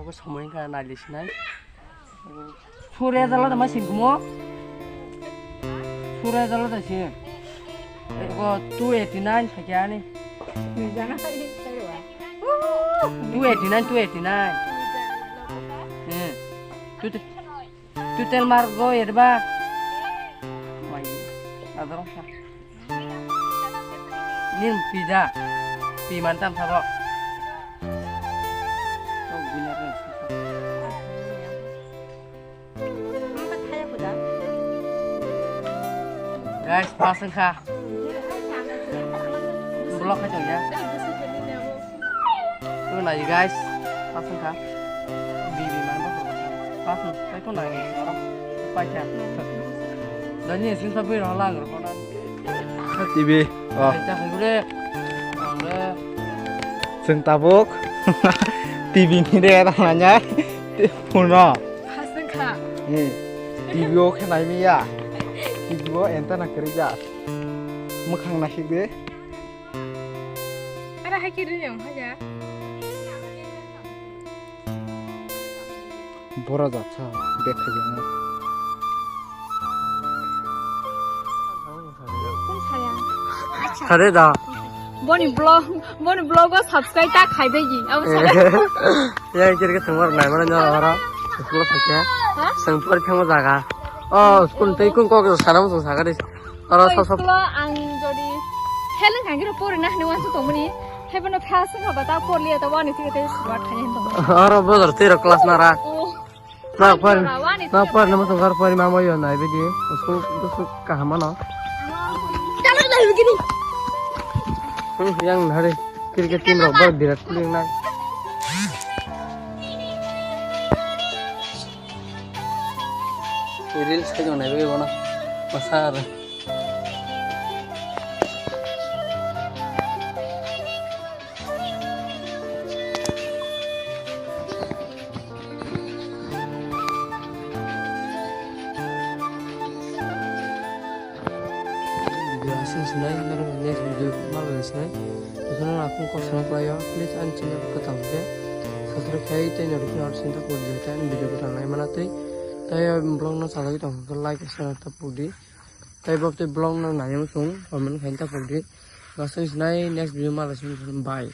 aku semuanya kan analis naik. Surya jalan sama sih kamu. Surya jalan tuh sih. Kok 289 sekian nih. 289. Tu tel margo ya ba. Mai. Ada orang sah. Ini pizza. Pi mantam sabo. Oh benar nih. Guys, pasang kah? Blok aja ya. Tuh lagi guys, pasang kah? Bibi mana pasang? Saya tuh nanya orang baca. Dan ini sih sampai orang lain orang. TV. Oh. Kita kira Seng tabuk. TV ini deh tangannya. Puno. pasang kah? TV oke naik ya. TV ente nak kerja. Mukang nasi deh. Ada hakirin yang aja. Bora jaca bekhajangan. Ada dah. Boni blog ko subscribe tak khai degi. Ab Ya kira semua naik mana jalan orang. Sekolah saja. Sempur kamu jaga. Oh, sekolah tadi kun kau ke sana masuk jaga deh. Orang sosok. Kalau ang jadi helen kan kira pori nah nuan tu tomuni. Heaven of passing apa tak pori atau wani sih kita buat kaya itu. Orang bener tiro kelas nara. Oh. Nak par nama tunggar pari mama yo naik bedi. Usku kah mana? Jalan lagi begini. Yang hari cricket team robot Virat Kohli yang naik. Reels kayak mana begi mana? Pasar. Sebenarnya next video malah selesai. Karena aku kosong player, please channel ketemu ya. Subscribe dan notifikasi harus cinta kudu dan video kita lain mana tuh. Tapi blog na salah kita like share tak pudi. Tapi waktu blog na nanya musuh, komen kita pudi. Bahasa next video malah selesai. Bye.